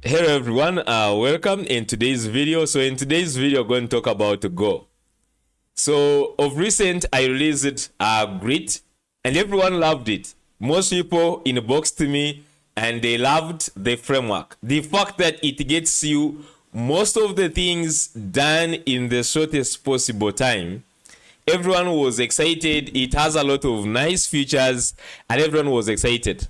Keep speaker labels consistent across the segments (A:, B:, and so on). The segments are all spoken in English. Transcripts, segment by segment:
A: Hello everyone, welcome in today's video. So in today's video, we're going to talk about Go. So of recent, I released Grit and everyone loved it. Most people inboxed me and they loved the framework. The fact that it gets you most of the things done in the shortest possible time. Everyone was excited. It has a lot of nice features and everyone was excited.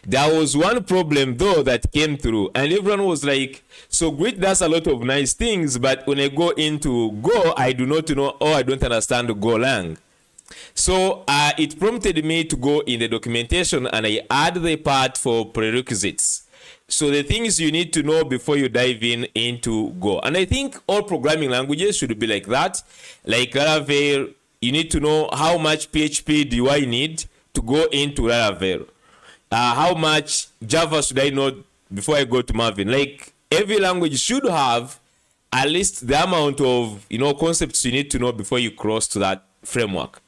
A: There was one problem though that came through and everyone was like, so Grit does a lot of nice things, but when I go into Go, I do not know or I don't understand Golang. So it prompted me to go in the documentation and I add the part for prerequisites. So the things you need to know before you dive into Go. And I think all programming languages should be like that. Like Laravel, you need to know how much PHP do I need to go into Laravel. How much Java should I know before I go to Maven? Like every language should have at least the amount of concepts you need to know before you cross to that framework.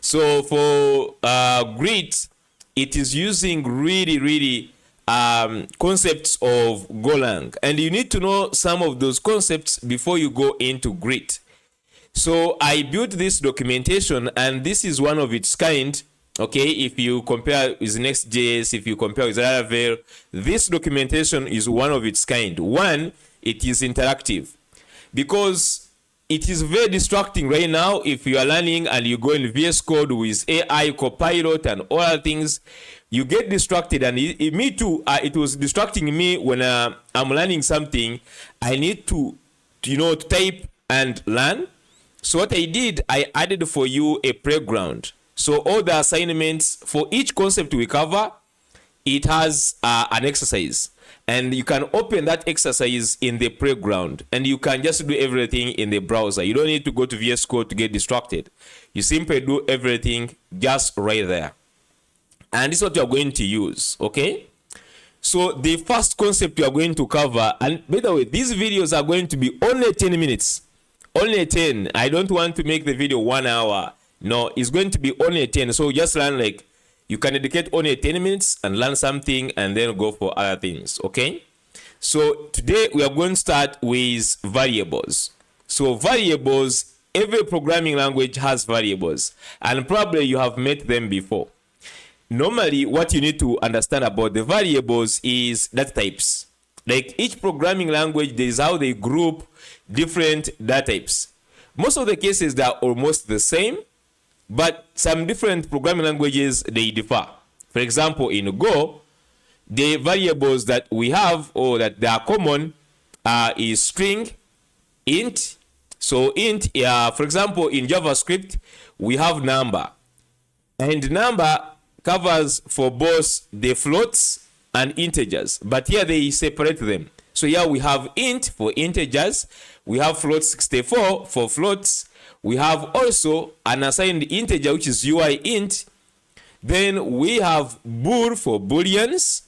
A: So for Grit, it is using really concepts of Golang, and you need to know some of those concepts before you go into Grit. So I built this documentation, and this is one of its kind. Okay, if you compare with Next.js, if you compare with Laravel, this documentation is one of its kind. One, it is interactive because it is very distracting right now if you are learning and you go in VS Code with AI, Copilot, and all other things. You get distracted, and me too. It was distracting me when I'm learning something. I need to type and learn. So what I did, I added for you a playground. So all the assignments for each concept we cover, it has an exercise. And you can open that exercise in the playground. And you can just do everything in the browser. You don't need to go to VS Code to get distracted. You simply do everything just right there. And this is what you are going to use, okay? So the first concept you are going to cover, and by the way, these videos are going to be only 10 minutes. Only 10. I don't want to make the video 1 hour. No, it's going to be only 10. So just learn, like, you can dedicate only 10 minutes and learn something and then go for other things, okay? So today we are going to start with variables. So variables, every programming language has variables, and probably you have met them before. Normally, what you need to understand about the variables is data types. Like each programming language, there is how they group different data types. Most of the cases, they are almost the same, but some different programming languages, they differ. For example, in Go, the variables that we have or that they are common is string, int. So int, for example, in JavaScript, we have number. And number covers for both the floats and integers. But here they separate them. So here we have int for integers. We have float64 for floats. We have also an assigned integer, which is uint. Then we have bool for booleans.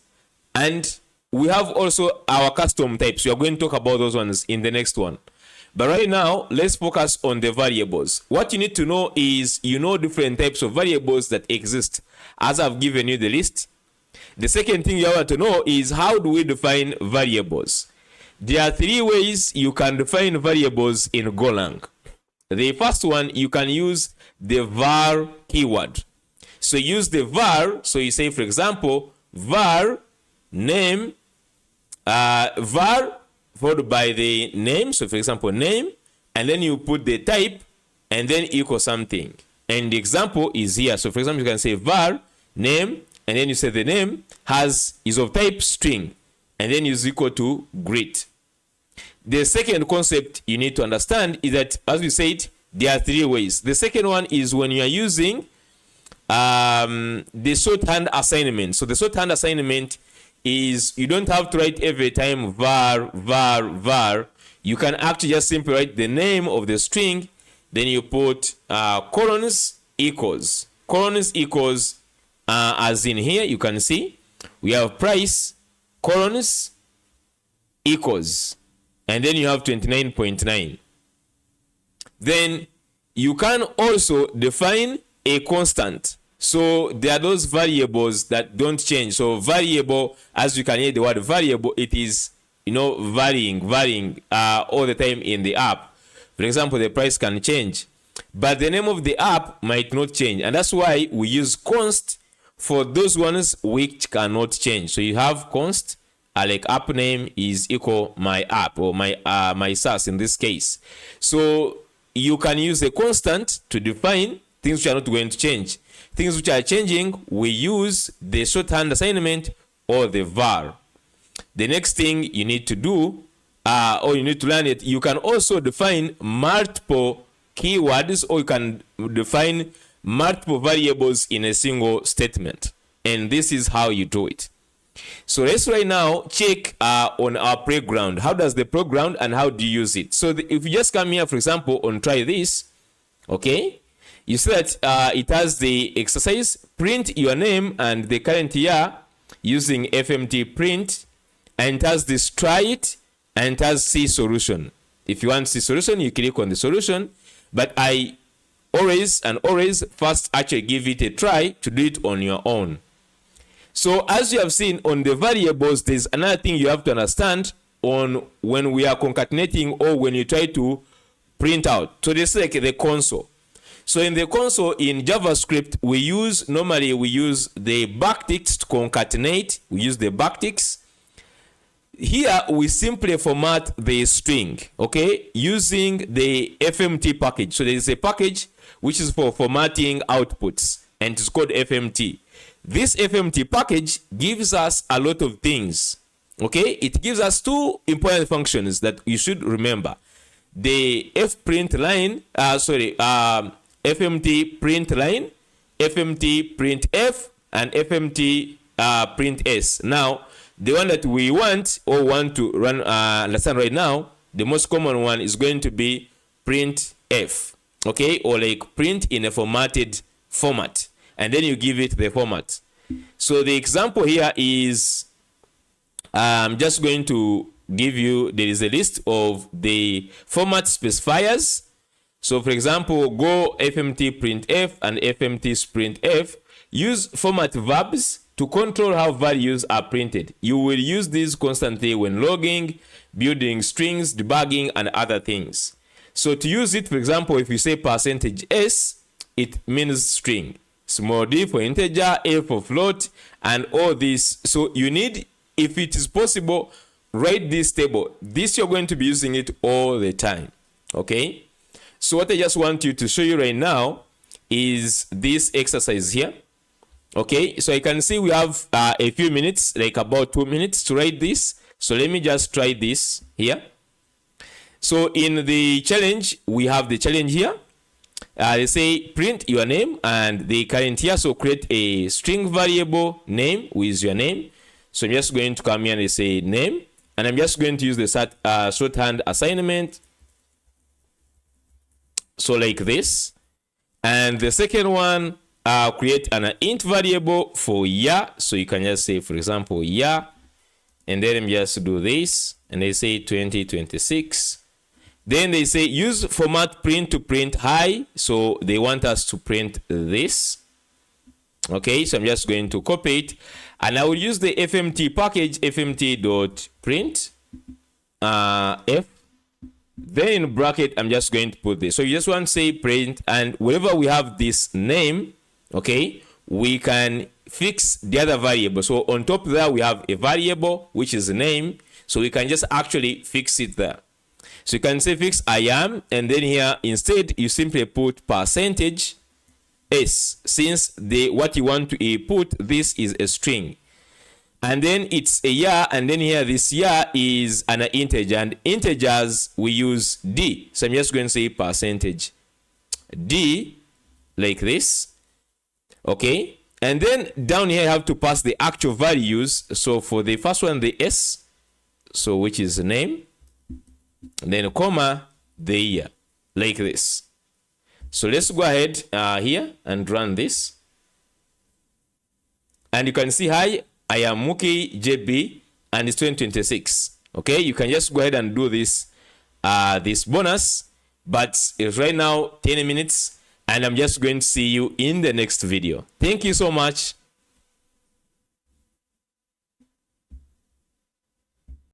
A: And we have also our custom types. We are going to talk about those ones in the next one. But right now, let's focus on the variables. What you need to know is different types of variables that exist, as I've given you the list. The second thing you want to know is how do we define variables? There are 3 ways you can define variables in Golang. The first one, you can use the var keyword. So use the var. So you say, for example, var name, var followed by the name. So for example, name, and then you put the type and then equal something. And the example is here. So for example, you can say var name, and then you say the name is of type string, and then is equal to Grit. The second concept you need to understand is that, as we said, there are 3 ways. The second one is when you are using the shorthand assignment. So the shorthand assignment is you don't have to write every time var. You can actually just simply write the name of the string, then you put colons equals. Colons equals, as in here, you can see, we have price, colons equals, and then you have 29.9. Then you can also define a constant. So there are those variables that don't change. So variable, as you can hear the word variable, it is, varying all the time in the app. For example, the price can change, but the name of the app might not change, and that's why we use const for those ones which cannot change. So you have const, like app name is equal my app, or my SaaS in this case. So you can use a constant to define things which are not going to change. Things which are changing, we use the shorthand assignment or the var. The next thing you need to do, or you need to learn it, you can also define multiple keywords, or you can define multiple variables in a single statement. And this is how you do it. So let's right now check on our playground. How does the playground and how do you use it? So if you just come here, for example, on try this, okay, you see that it has the exercise, print your name and the current year using fmt print, and it has this try it, and it has see solution. If you want see solution, you click on the solution, but I always first actually give it a try to do it on your own. So as you have seen on the variables, there's another thing you have to understand on when we are concatenating or when you try to print out. So this is like the console. So in the console in JavaScript, normally we use the backticks to concatenate. We use the backticks. Here we simply format the string, okay, using the fmt package. So there is a package which is for formatting outputs, and it's called fmt. This fmt package gives us a lot of things, okay. It gives us two important functions that you should remember: the fprint line, fmt print line, fmt printf, and fmt print s. Now the one that we want to run understand right now, the most common one is going to be printf, okay, or like print in a formatted format, and then you give it the format. So the example here is, I'm just going to give you, there is a list of the format specifiers. So for example, go fmt printf and fmt sprintf. Use format verbs to control how values are printed. You will use these constantly when logging, building strings, debugging, and other things. So to use it, for example, if you say %s, it means string. Small d for integer, a for float, and all this. So you need, if it is possible, write this table. This you're going to be using it all the time, okay? So what I just want you to show you right now is this exercise here. Okay, so you can see we have a few minutes, like about 2 minutes to write this. So let me just try this here. So in the challenge, we have the challenge here. They say print your name and the current year. So create a string variable name with your name. So I'm just going to come here and say name, and I'm just going to use the shorthand assignment. So like this. And the second one, create an int variable for year. So you can just say, for example, year, and then just do this, and they say 2026. Then they say use format print to print high. So they want us to print this. Okay, so I'm just going to copy it, and I will use the fmt package fmt.print f. Then in bracket, I'm just going to put this. So you just want to say print, and wherever we have this name, okay, we can fix the other variable. So on top there, we have a variable, which is a name. So we can just actually fix it there. So you can say fix I am, and then here, instead, you simply put %s, since what you want to put, this is a string. And then it's a year, and then here this year is an integer, and integers we use d. So I'm just going to say %d, like this. Okay, and then down here I have to pass the actual values. So for the first one, the s, so which is the name, and then comma the year, like this. So let's go ahead here and run this, and you can see, hi, I am Muki JB, and it's 2026. Okay, you can just go ahead and do this this bonus, but it's right now 10 minutes, and I'm just going to see you in the next video. Thank you so much.